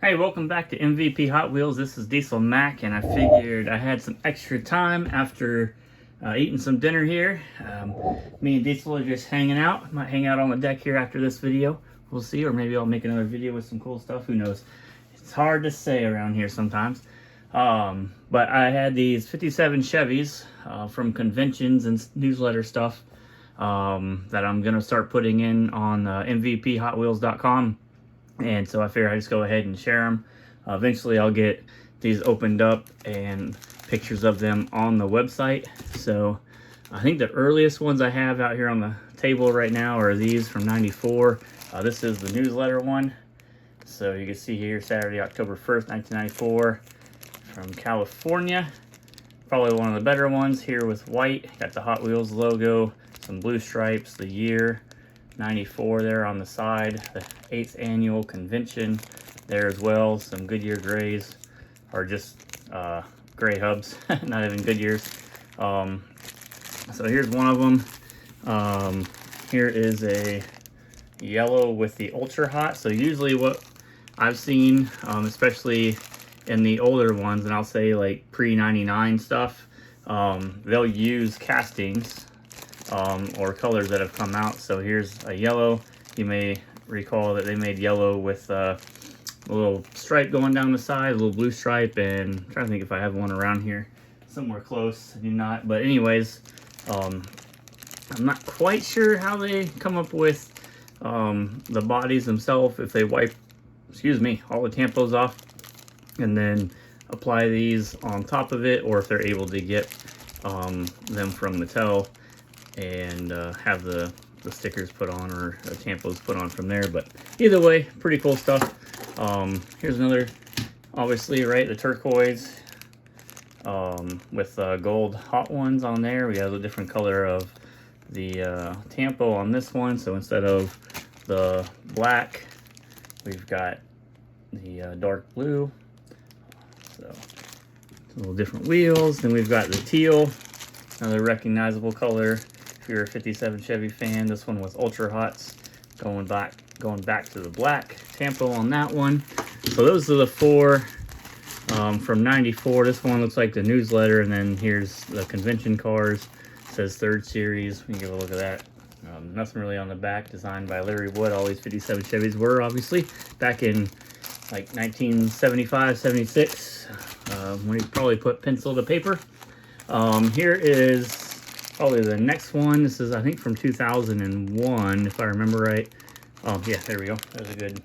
Hey, welcome back to MVP Hot Wheels. This is Diesel Mac, and I figured I had some extra time after eating some dinner here. Me and Diesel are just hanging out. Might hang out on the deck here after this video. We'll see, or maybe I'll make another video with some cool stuff. Who knows? It's hard to say around here sometimes. But I had these 57 Chevys from conventions and newsletter stuff that I'm going to start putting in on MVPHotWheels.com. And so I figured I'd just go ahead and share them. Eventually I'll get these opened up and pictures of them on the website. So I think the earliest ones I have out here on the table right now are these from '94. This is the newsletter one. So you can see here, Saturday, October 1st, 1994, from California. Probably one of the better ones here with white. Got the Hot Wheels logo, some blue stripes, the year. 94 there on the side, the 8th annual convention there as well. Some Goodyear grays, or just gray hubs, not even Goodyears. So here's one of them. Here is a yellow with the Ultra Hot. So usually what I've seen, especially in the older ones, and I'll say like pre-99 stuff, they'll use castings or colors that have come out. So here's a yellow. You may recall that they made yellow with a little stripe going down the side, a little blue stripe, and I'm trying to think if I have one around here somewhere close. I do not, but anyways, I'm not quite sure how they come up with the bodies themselves, if they wipe, all the tampos off and then apply these on top of it, or if they're able to get them from Mattel and have the stickers put on, or tampos put on from there. But either way, pretty cool stuff. Here's another, obviously, right, the turquoise with gold hot ones on there. We have a different color of the tampo on this one. So instead of the black, we've got the dark blue. So a little different wheels. Then we've got the teal, another recognizable color. If you're a 57 Chevy fan, this one was Ultra Hots, going back to the black tampo on that one. So those are the four from '94. This one looks like the newsletter, and then here's the convention cars. It says 3rd series. We can give a look at that. Nothing really on the back. Designed by Larry Wood. All these 57 Chevys were, obviously, back in like 1975, 76, when he probably put pencil to paper. Here is probably the next one. This is, I think, from 2001, if I remember right. Yeah, there we go. There's a good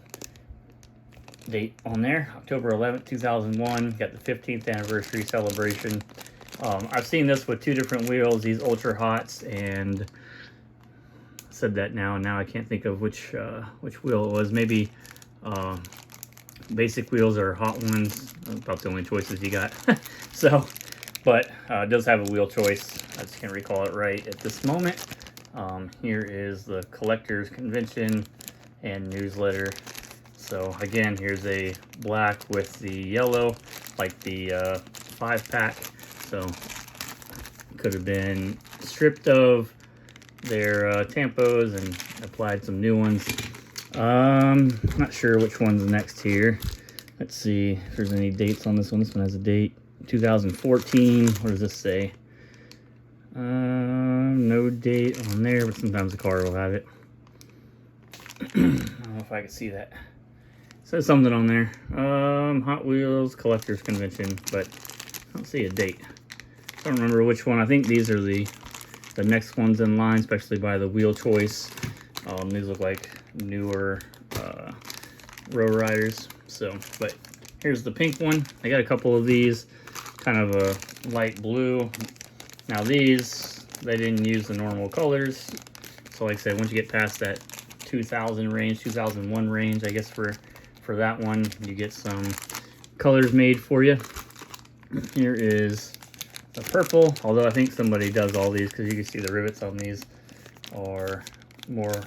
date on there. October 11th, 2001. Got the 15th anniversary celebration. I've seen this with two different wheels, these Ultra Hots, and said that now, and now I can't think of which wheel it was. Maybe basic wheels or hot ones. About the only choices you got. So, but it does have a wheel choice. I just can't recall it right at this moment. Here is the collector's convention and newsletter. So again, here's a black with the yellow, like the 5-pack. So could have been stripped of their tampos and applied some new ones. Not sure which one's next here. Let's see if there's any dates on this one. This one has a date, 2014. What does this say? No date on there, but sometimes the car will have it. I don't know if I can see that. It says something on there. Hot Wheels Collectors Convention, but I don't see a date. I don't remember which one. I think these are the next ones in line, especially by the wheel choice. These look like newer Row Riders. So, but here's the pink one. I got a couple of these, kind of a light blue. Now these, they didn't use the normal colors. So like I said, once you get past that 2000 range, 2001 range, I guess for that one, you get some colors made for you. Here is the purple, although I think somebody does all these, because you can see the rivets on these are more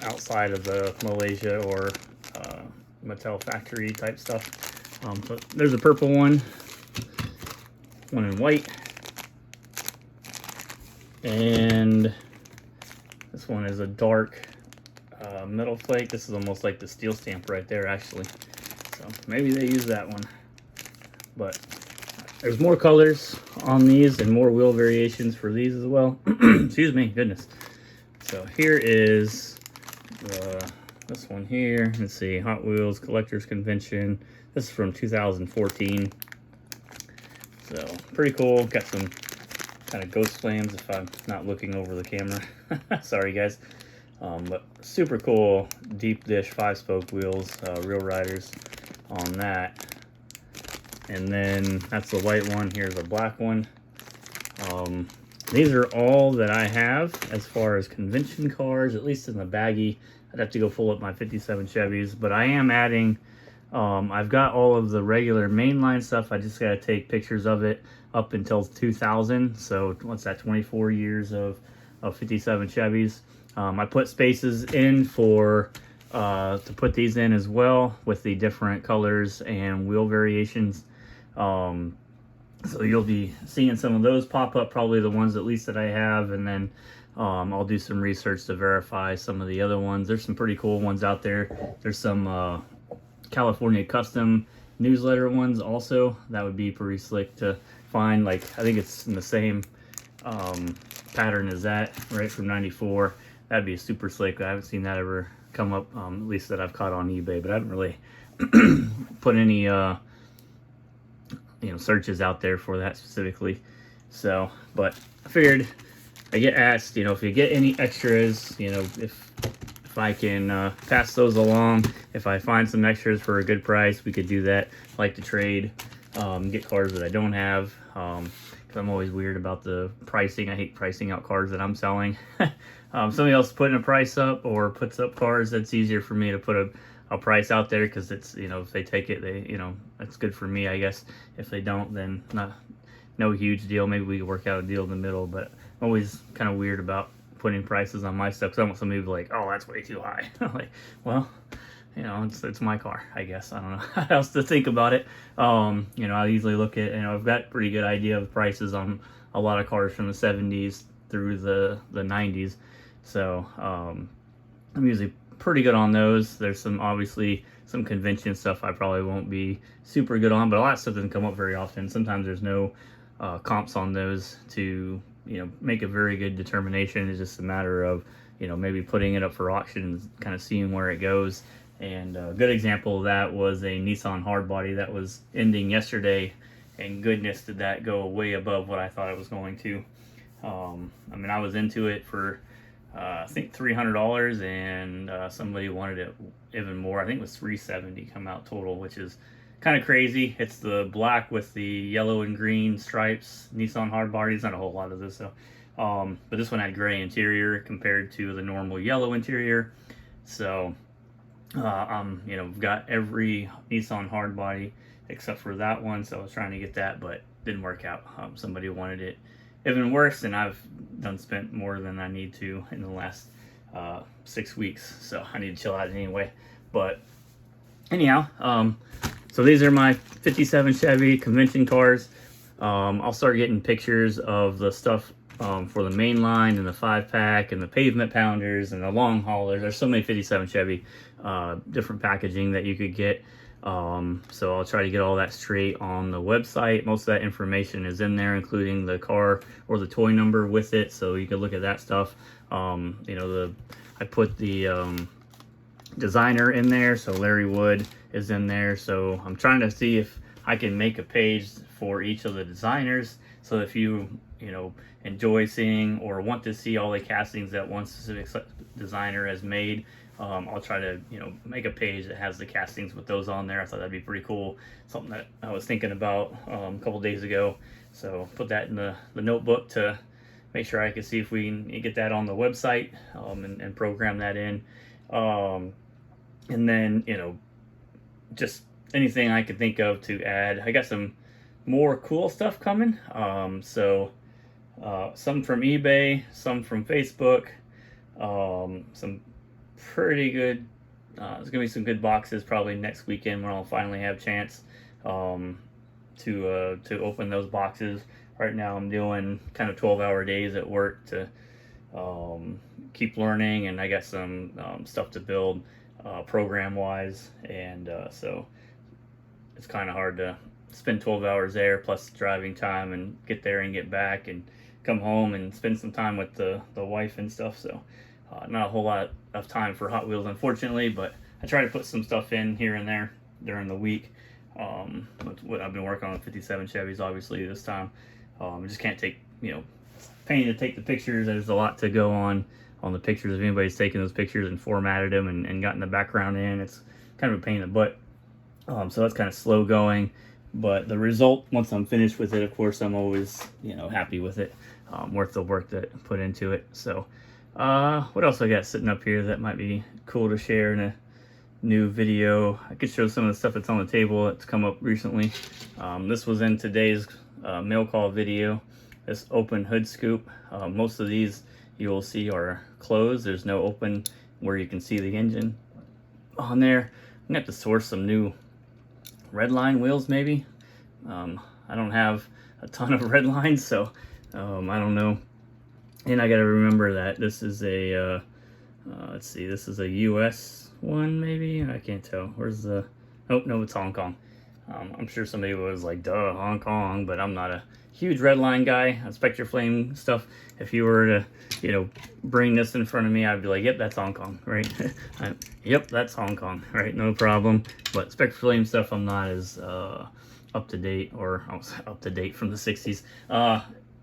outside of the Malaysia or Mattel factory type stuff. So there's a purple one in white, and this one is a dark metal flake. This is almost like the steel stamp right there, actually. So maybe they use that one. But there's more colors on these and more wheel variations for these as well. Excuse me, goodness. So here is this one here. Let's see, Hot Wheels Collectors Convention. This is from 2014. So pretty cool. Got some kind of ghost flames if I'm not looking over the camera. Sorry guys. But super cool deep dish 5-spoke wheels, real riders on that. And then that's the white one. Here's a black one. These are all that I have as far as convention cars, at least in the baggie. I'd have to go pull up my 57 Chevys, but I am adding, I've got all of the regular mainline stuff. I just got to take pictures of it up until 2000. So what's that, 24 years of 57 Chevys. I put spaces in for, to put these in as well with the different colors and wheel variations. So you'll be seeing some of those pop up, probably the ones at least that I have, and then I'll do some research to verify some of the other ones. There's some pretty cool ones out there. There's some California custom newsletter ones also. That would be pretty slick to find. Like, I think it's in the same pattern as that, right, from 94. That'd be super slick. I haven't seen that ever come up, at least that I've caught on eBay, but I haven't really put any searches out there for that specifically. So, but I figured I get asked, if you get any extras, if I can pass those along, if I find some extras for a good price, we could do that. I like to trade, get cars that I don't have, because I'm always weird about the pricing. I hate pricing out cars that I'm selling. Somebody else putting a price up or puts up cars, that's easier for me to put a price out there, because it's, if they take it, they, that's good for me, I guess. If they don't, then no huge deal. Maybe we could work out a deal in the middle, but I'm always kind of weird about putting prices on my stuff, because I want somebody to be like, oh, that's way too high. I'm like, well, it's my car, I guess. I don't know how else to think about it. I usually look at, I've got a pretty good idea of prices on a lot of cars from the 70s through the 90s. So I'm usually pretty good on those. There's obviously some convention stuff I probably won't be super good on, but a lot of stuff doesn't come up very often. Sometimes there's no comps on those to make a very good determination. It's just a matter of maybe putting it up for auction and kind of seeing where it goes. And a good example of that was a Nissan hardbody that was ending yesterday, and goodness did that go way above what I thought it was going to. I was into it for I think $300, and somebody wanted it even more. I think it was $370 come out total, which is kind of crazy. It's the black with the yellow and green stripes Nissan hardbody. There's not a whole lot of this, so but this one had gray interior compared to the normal yellow interior. So got every Nissan hardbody except for that one, so I was trying to get that, but didn't work out. Somebody wanted it even worse, and I've spent more than I need to in the last 6 weeks, so I need to chill out anyway. But anyhow, so these are my 57 Chevy convention cars. I'll start getting pictures of the stuff for the main line and the 5-pack and the pavement pounders and the long haulers. There's so many 57 Chevy different packaging that you could get. So I'll try to get all that straight on the website. Most of that information is in there, including the car or the toy number with it, so you can look at that stuff. I put the designer in there, so Larry Wood is in there. So I'm trying to see if I can make a page for each of the designers, so if you enjoy seeing or want to see all the castings that one specific designer has made, I'll try to make a page that has the castings with those on there. I thought that'd be pretty cool, something that I was thinking about a couple days ago. So put that in the notebook to make sure I can see if we can get that on the website, and program that in, and then just anything I could think of to add. I got some more cool stuff coming, so some from eBay, some from Facebook, some pretty good, there's gonna be some good boxes probably next weekend when I'll finally have a chance to open those boxes. Right now I'm doing kind of 12-hour days at work to keep learning, and I got some stuff to build program wise, and so it's kind of hard to spend 12 hours there plus driving time and get there and get back and come home and spend some time with the wife and stuff. So not a whole lot of time for Hot Wheels, unfortunately, but I try to put some stuff in here and there during the week. What I've been working on 57 Chevys, obviously, this time. I just can't take, pain to take the pictures. There's a lot to go on the pictures. If anybody's taken those pictures and formatted them and gotten the background in, it's kind of a pain in the butt. So that's kind of slow going. But the result, once I'm finished with it, of course, I'm always, happy with it. Worth the work that put into it. So, what else I got sitting up here that might be cool to share in a new video? I could show some of the stuff that's on the table that's come up recently. This was in today's mail call video. This open hood scoop. Most of these you will see are closed. There's no open where you can see the engine on there. I'm gonna have to source some new red line wheels maybe. I don't have a ton of red lines, so I don't know. And I gotta remember that this is a let's see, this is a US one maybe. I can't tell. Where's the, oh no, it's Hong Kong. I'm sure somebody was like, duh, Hong Kong, but I'm not a huge red line guy. Spectre Flame stuff, if you were to, bring this in front of me, I'd be like, yep, that's Hong Kong, right? Yep, that's Hong Kong, right? No problem. But Spectre Flame stuff, I'm not as up to date, or I was up to date from the 60s,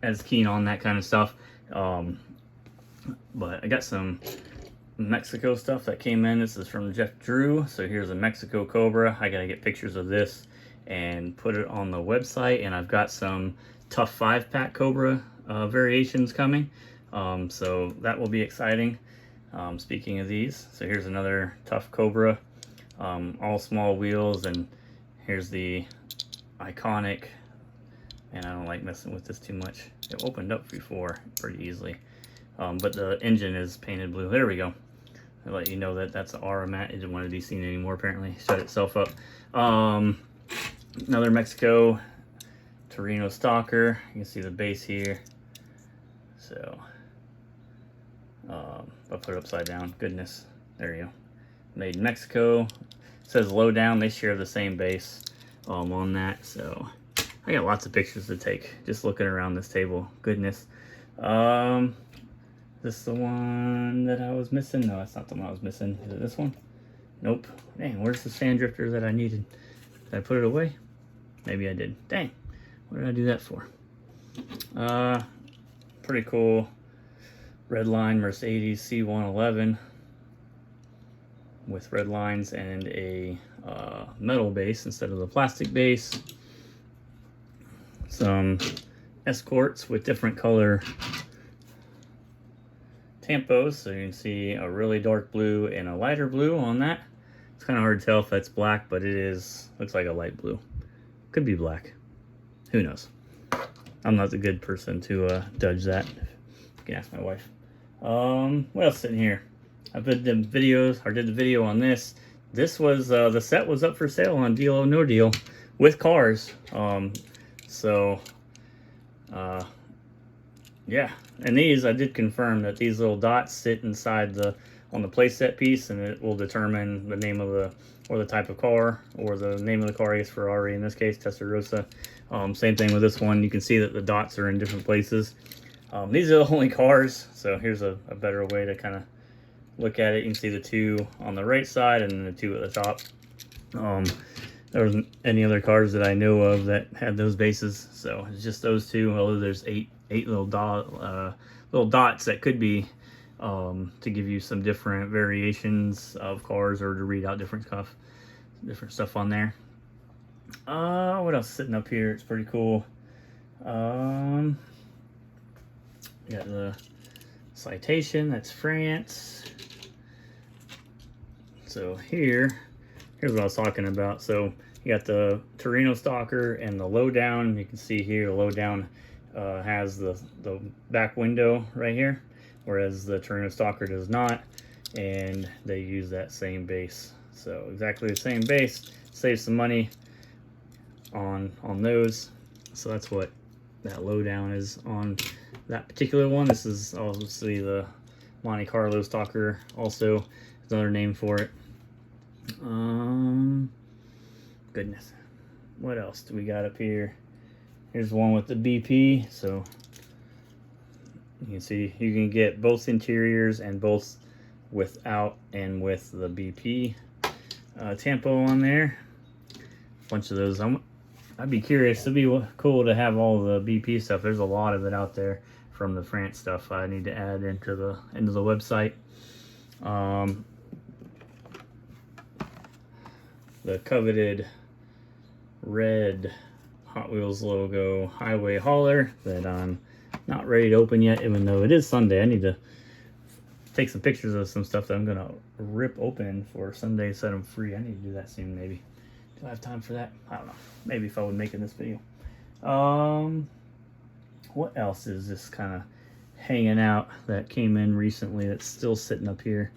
as keen on that kind of stuff. But I got some Mexico stuff that came in. This is from Jeff Drew. So here's a Mexico Cobra. I gotta get pictures of this and put it on the website. And I've got some Tough 5-pack Cobra variations coming. So that will be exciting. Speaking of these, so here's another Tough Cobra, all small wheels, and here's the iconic, and I don't like messing with this too much. It opened up before pretty easily. But the engine is painted blue. There we go. I'll let you know that that's an Aramat. It didn't want to be seen anymore, apparently. Shut itself up. Another Mexico Torino Stalker. You can see the base here. So, I'll put it upside down. Goodness. There you go. Made in Mexico. It says low down. They share the same base on that. So, I got lots of pictures to take just looking around this table. Goodness. This the one that I was missing? No, that's not the one I was missing. Is it this one? Nope. Dang, where's the sand drifter that I needed? Did I put it away? Maybe I did. Dang, what did I do that for? Pretty cool red line Mercedes C111 with red lines and a metal base instead of the plastic base. Some Escorts with different color tampos, so you can see a really dark blue and a lighter blue on that. It's kind of hard to tell if that's black, but it is, looks like a light blue. Could be black. Who knows? I'm not the good person to judge that. You can ask my wife. What else sitting here? I did the videos, or did the video on this. This was, the set was up for sale on Deal or No Deal with cars. Yeah, and these, I did confirm that these little dots sit inside on the playset piece, and it will determine the name of or the type of car, or the name of the car, I guess Ferrari in this case, Testarossa. Same thing with this one. You can see that the dots are in different places. These are the only cars, so here's a better way to kind of look at it. You can see the two on the right side and the two at the top. There wasn't any other cars that I know of that had those bases, so it's just those two. Although there's eight little dots that could be to give you some different variations of cars, or to read out different stuff on there. What else is sitting up here? It's pretty cool. Got the Citation. That's France. So here's what I was talking about. So you got the Torino Stalker and the lowdown. You can see here the lowdown has the back window right here, whereas the Torino Stalker does not, and they use that same base. So exactly the same base, saves some money on those. So that's what that lowdown is on that particular one. This is obviously the Monte Carlo Stalker, also is another name for it. Goodness, what else do we got up here? Here's one with the BP, so you can see you can get both interiors and both without and with the BP tempo on there. A bunch of those. I'd be curious. It'd be cool to have all the BP stuff. There's a lot of it out there from the France stuff. I need to add into the website. The coveted red Hot Wheels logo highway hauler that I'm not ready to open yet, even though it is Sunday. I need to take some pictures of some stuff that I'm gonna rip open for Sunday, set them free. I need to do that soon, maybe. Do I have time for that? I don't know. Maybe if I would make it in this video. What else is this kind of hanging out that came in recently that's still sitting up here?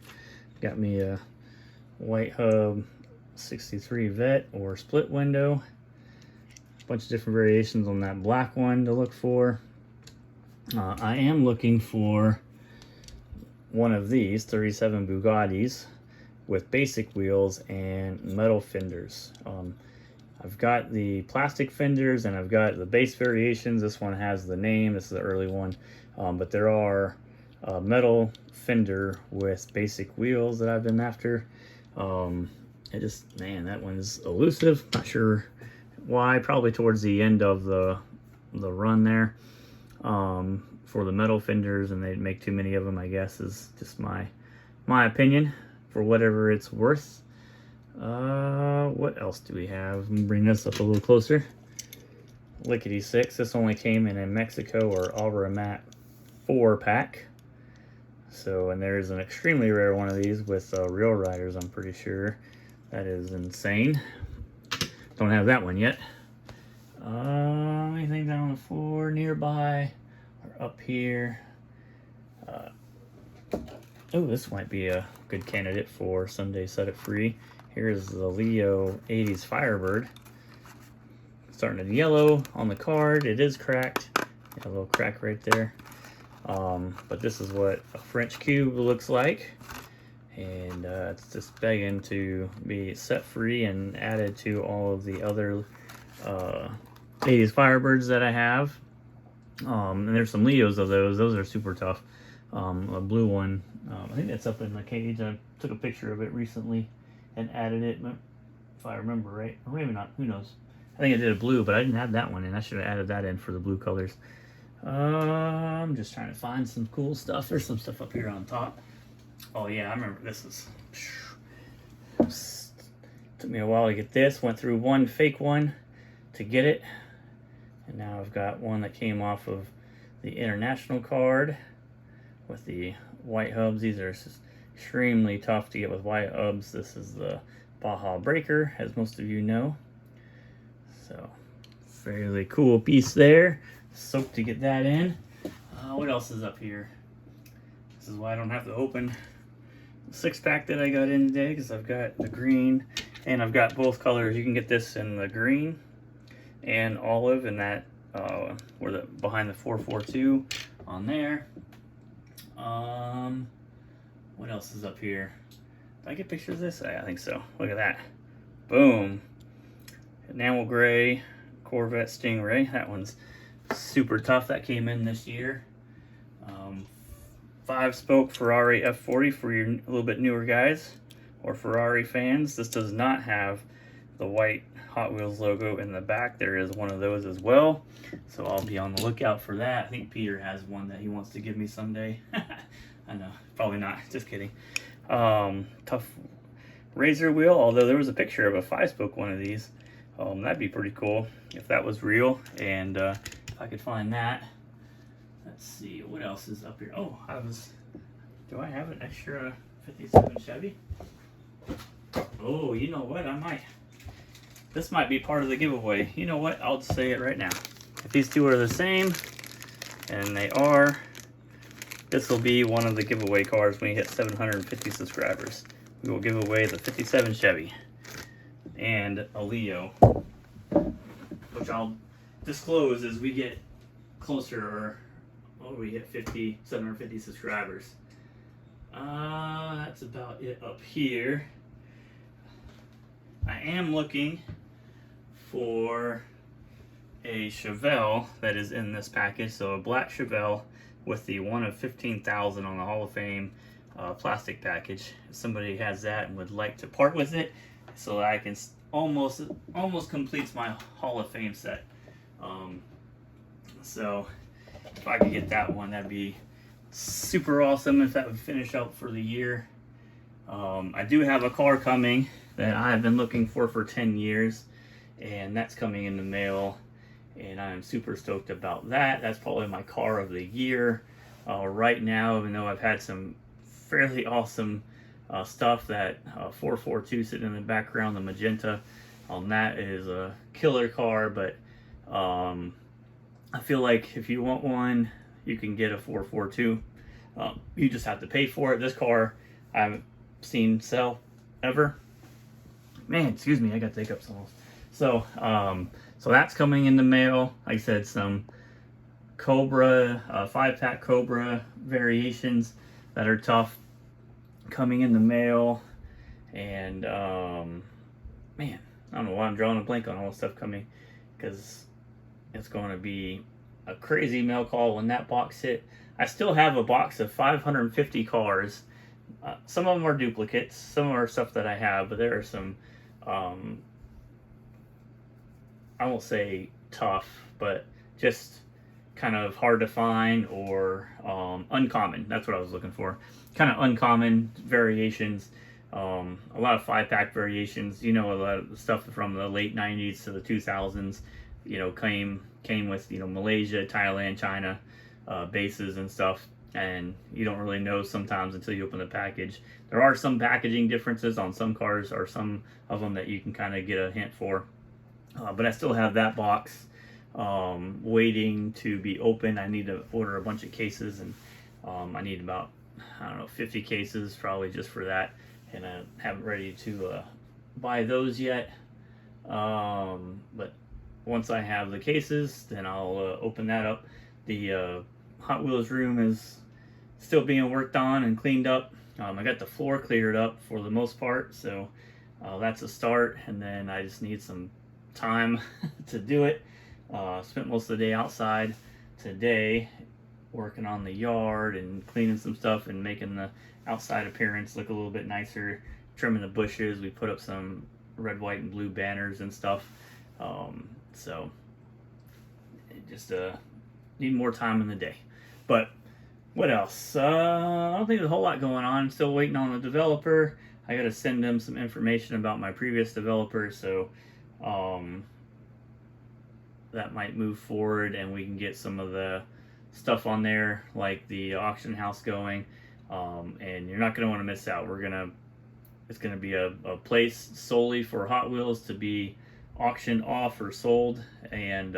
Got me a white hub 63 vet or split window. A bunch of different variations on that black one to look for. I am looking for one of these 37 Bugattis with basic wheels and metal fenders. I've got the plastic fenders and I've got the base variations. This one has the name. This is the early one, but there are metal fender with basic wheels that I've been after. It just, man, that one's elusive. Not sure why. Probably towards the end of the run there for the metal fenders, and they make too many of them, I guess, is just my opinion, for whatever it's worth. What else do we have? Let me bring this up a little closer. Lickety Six. This only came in a Mexico or Auramat 4-pack. So, and there's an extremely rare one of these with real riders, I'm pretty sure. That is insane. Don't have that one yet. Anything down on the floor nearby or up here? Oh, this might be a good candidate for Sunday Set It Free. Here's the Leo 80s Firebird. Starting to yellow on the card. It is cracked. Got a little crack right there. But this is what a French cube looks like. And it's just begging to be set free and added to all of the other 80s Firebirds that I have. And there's some Leos of those. Those are super tough. A blue one. I think that's up in the cage. I took a picture of it recently and added it, if I remember right. Or maybe not. Who knows? I think I did a blue, but I didn't have that one, and I should have added that in for the blue colors. I'm just trying to find some cool stuff. There's some stuff up here on top. Oh yeah, I remember this is... Took me a while to get this. Went through one fake one to get it. And now I've got one that came off of the international card with the white hubs. These are just extremely tough to get with white hubs. This is the Baja Breaker, as most of you know. So, fairly cool piece there. Soaked to get that in. What else is up here? This is why I don't have to open the 6-pack that I got in today, because I've got the green and I've got both colors. You can get this in the green and olive, and that where the behind the 442 on there. What else is up here? Did I get pictures of this? I think so. Look at that. Boom. Enamel gray Corvette Stingray. That one's super tough. That came in this year. 5-spoke Ferrari F40 for your a little bit newer guys or Ferrari fans. This does not have the white Hot Wheels logo in the back. There is one of those as well, so I'll be on the lookout for that. I think Peter has one that he wants to give me someday. I know, probably not, just kidding. Tough razor wheel, although there was a picture of a 5-spoke one of these. That'd be pretty cool if that was real, and if I could find that. Let's see, what else is up here? Oh, do I have an extra 57 Chevy? Oh, you know what, I might. This might be part of the giveaway. You know what, I'll say it right now. If these two are the same, and they are, this will be one of the giveaway cars when you hit 750 subscribers. We will give away the 57 Chevy and a Leo, which I'll disclose as we get closer, or we hit 750 subscribers. That's about it up here. I am looking for a Chevelle that is in this package. So a black Chevelle with the one of 15,000 on the Hall of Fame plastic package. If somebody has that and would like to part with it, so that I can almost completes my Hall of Fame set. So if I could get that one, that'd be super awesome if that would finish up for the year. I do have a car coming that I've been looking for 10 years, and that's coming in the mail, and I'm super stoked about that. That's probably my car of the year right now, even though I've had some fairly awesome stuff. That 442 sitting in the background, the magenta on that is a killer car, but I feel like if you want one, you can get a 442. You just have to pay for it. This car I haven't seen sell ever. Man, excuse me, I got the hiccups almost. So, so that's coming in the mail. Like I said, some Cobra, 5-pack Cobra variations that are tough coming in the mail. And, man, I don't know why I'm drawing a blank on all the stuff coming, because it's going to be a crazy mail call when that box hit. I still have a box of 550 cars. Some of them are duplicates, some are stuff that I have, but there are some, I won't say tough, but just kind of hard to find, or uncommon. That's what I was looking for. Kind of uncommon variations. A lot of 5-pack variations. You know, a lot of the stuff from the late 90s to the 2000s, you know, came with, you know, Malaysia, Thailand, China bases and stuff. And you don't really know sometimes until you open the package. There are some packaging differences on some cars, or some of them that you can kind of get a hint for. But I still have that box waiting to be opened. I need to order a bunch of cases, and I need about, I don't know, 50 cases probably just for that. And I haven't ready to buy those yet. But once I have the cases, then I'll open that up. The Hot Wheels room is still being worked on and cleaned up. I got the floor cleared up for the most part, so that's a start. And then I just need some time to do it. Spent most of the day outside today working on the yard and cleaning some stuff and making the outside appearance look a little bit nicer, trimming the bushes. We put up some red, white, and blue banners and stuff. So it just need more time in the day. But what else? I don't think there's a whole lot going on. I'm still waiting on a developer. I got to send them some information about my previous developer, so that might move forward and we can get some of the stuff on there, like the auction house going. And you're not going to want to miss out. It's going to be a place solely for Hot Wheels to be auctioned off or sold, and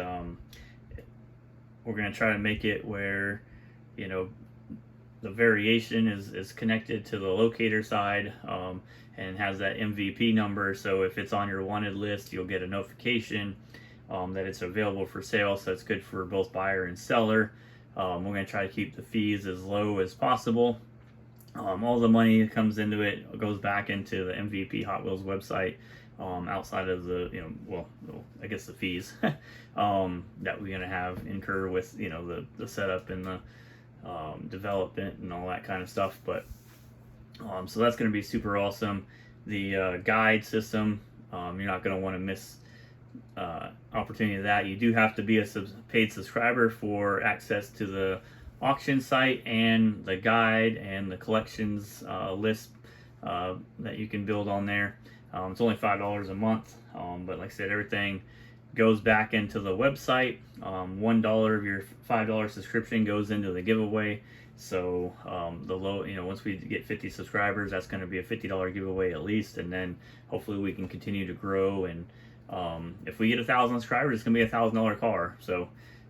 we're going to try to make it where, you know, the variation is connected to the locator side, and has that MVP number. So if it's on your wanted list, you'll get a notification that it's available for sale. So it's good for both buyer and seller. We're going to try to keep the fees as low as possible. All the money that comes into it goes back into the MVP Hot Wheels website, outside of the, you know, well, I guess the fees that we're going to have incur with, you know, the setup and the development and all that kind of stuff. But so that's going to be super awesome. The guide system, you're not going to want to miss opportunity of that. You do have to be a paid subscriber for access to the auction site and the guide and the collections list that you can build on there. It's only $5 a month, but like I said, everything goes back into the website. $1 of your $5 subscription goes into the giveaway. So once we get 50 subscribers, that's going to be a $50 giveaway at least, and then hopefully we can continue to grow. And if we get 1,000 subscribers, it's going to be $1,000 car. So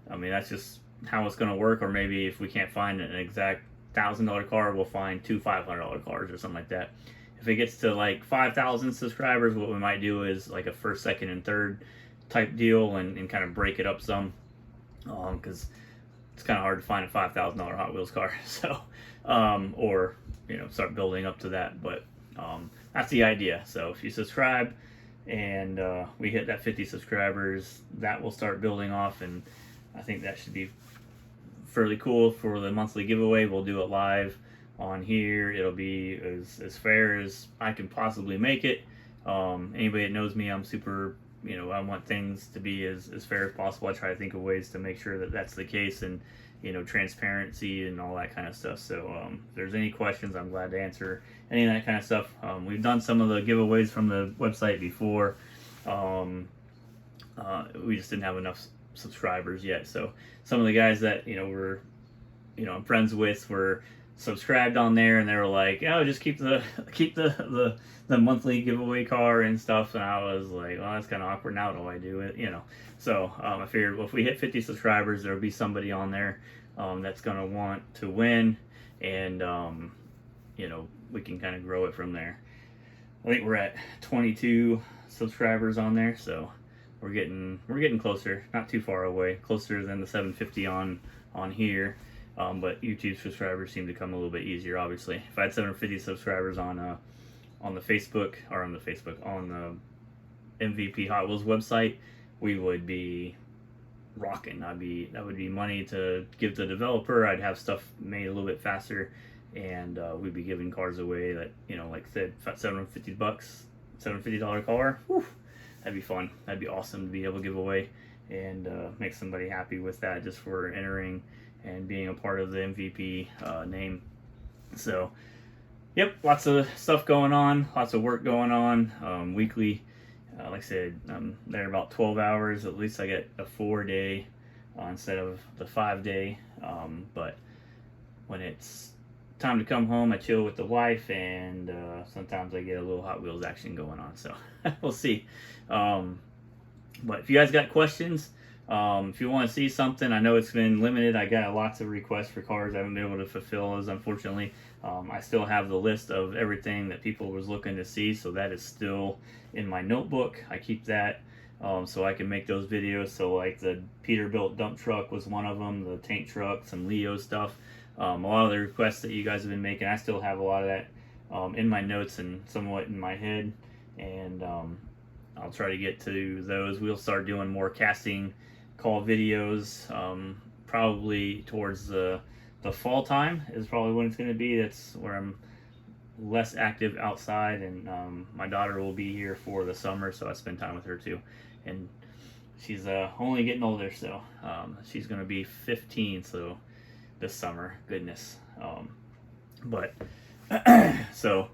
I mean, that's just how it's going to work. Or maybe if we can't find an exact $1,000 car, we'll find two $500 cars or something like that. If it gets to like 5,000 subscribers, what we might do is like a first, second, and third type deal, and kind of break it up some, because it's kind of hard to find a $5,000 Hot Wheels car. So or, you know, start building up to that. But that's the idea. So if you subscribe, and we hit that 50 subscribers, that will start building off, and I think that should be fairly cool for the monthly giveaway. We'll do it live on here. It'll be as fair as I can possibly make it. Anybody that knows me, I'm super, I want things to be as fair as possible. I try to think of ways to make sure that that's the case, and transparency and all that kind of stuff. So if there's any questions, I'm glad to answer any of that kind of stuff. We've done some of the giveaways from the website before. We just didn't have enough subscribers yet. So some of the guys that I'm friends with were subscribed on there, and they were like, "Oh, just keep the monthly giveaway car and stuff." And I was like, "Well, that's kind of awkward. Now do I do it?" So I figured, well, if we hit 50 subscribers, there'll be somebody on there that's gonna want to win, and we can kind of grow it from there. I think we're at 22 subscribers on there, so we're getting closer, not too far away, closer than the 750 on here. But YouTube subscribers seem to come a little bit easier, obviously. If I had 750 subscribers on the Facebook, on the MVP Hot Wheels website, we would be rocking. That would be money to give the developer. I'd have stuff made a little bit faster, and we'd be giving cars away that, like I said, $750, $750 car. Whew, that'd be fun. That'd be awesome to be able to give away and make somebody happy with that, just for entering and being a part of the MVP name. So, yep, lots of stuff going on, lots of work going on weekly. Like I said, I'm there about 12 hours. At least I get a 4-day instead of the 5-day. But when it's time to come home, I chill with the wife, and sometimes I get a little Hot Wheels action going on. So we'll see. But if you guys got questions, if you want to see something, I know it's been limited. I got lots of requests for cars. I haven't been able to fulfill those, unfortunately. I still have the list of everything that people was looking to see, so that is still in my notebook. I keep that so I can make those videos. So like the Peterbilt dump truck was one of them, the tank truck, some Leo stuff. A lot of the requests that you guys have been making, I still have a lot of that in my notes and somewhat in my head, and I'll try to get to those. We'll start doing more casting call videos probably towards the fall time is probably when it's going to be. That's where I'm less active outside, and my daughter will be here for the summer, so I spend time with her too. And she's only getting older, so she's going to be 15 so this summer. Goodness. But so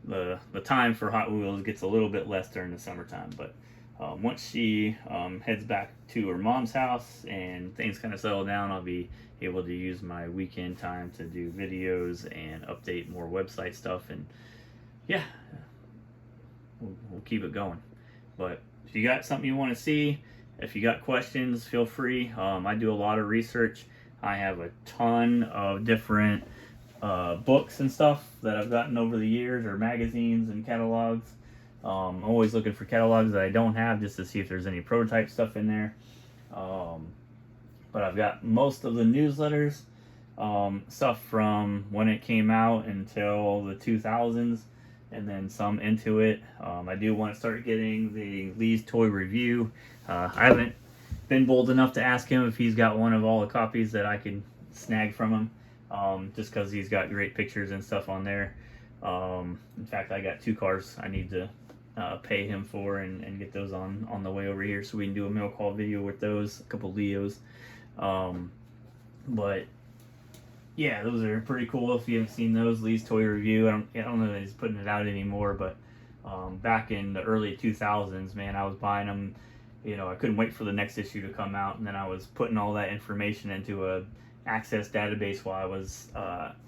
the time for Hot Wheels gets a little bit less during the summertime, but once she heads back to her mom's house and things kind of settle down, I'll be able to use my weekend time to do videos and update more website stuff, and yeah, we'll keep it going. But if you got something you want to see, if you got questions, feel free. I do a lot of research. I have a ton of different books and stuff that I've gotten over the years, or magazines and catalogs. I'm always looking for catalogs that I don't have, just to see if there's any prototype stuff in there. But I've got most of the newsletters, stuff from when it came out until the 2000s, and then some into it. I do want to start getting the Lee's Toy Review. I haven't been bold enough to ask him if he's got one of all the copies that I can snag from him, just because he's got great pictures and stuff on there. In fact, I got 2 cars I need to pay him for and get those on the way over here, so we can do a mail call video with those, a couple Leos. But yeah, those are pretty cool. If you haven't seen those, Lee's Toy Review, I don't know that he's putting it out anymore, but back in the early 2000s, man, I was buying them. I couldn't wait for the next issue to come out, and then I was putting all that information into a Access database while I was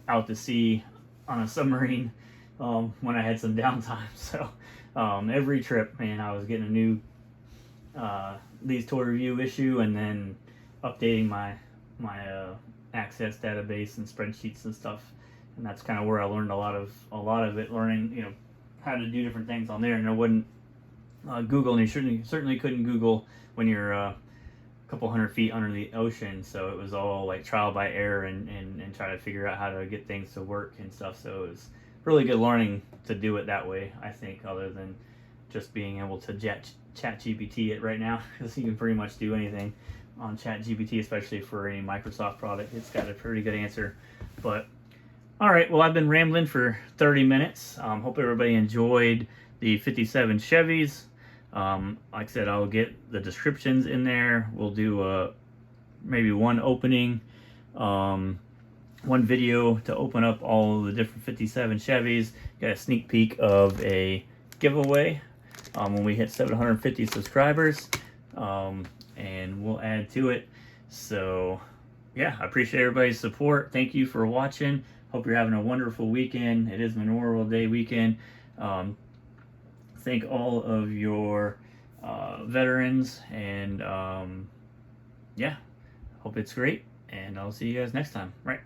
out to sea on a submarine when I had some downtime. So every trip, man, I was getting a new Lee's Toy Review issue, and then updating my Access database and spreadsheets and stuff. And that's kind of where I learned a lot of it, learning how to do different things on there. And I wouldn't Google, and you certainly couldn't Google when you're a couple hundred feet under the ocean. So it was all like trial by error and try to figure out how to get things to work and stuff. So it was really good learning to do it that way, I think, other than just being able to chat GPT it right now, because you can pretty much do anything on chat GPT, especially for any Microsoft product. It's got a pretty good answer. But all right, well, I've been rambling for 30 minutes. Hope everybody enjoyed the 57 Chevys. Like I said, I'll get the descriptions in there. We'll do maybe one opening, one video to open up all the different 57 Chevys. Got a sneak peek of a giveaway when we hit 750 subscribers, and we'll add to it. So yeah, I appreciate everybody's support. Thank you for watching. Hope you're having a wonderful weekend. It is Memorial Day weekend. Thank all of your veterans, and yeah, hope it's great, and I'll see you guys next time. Right.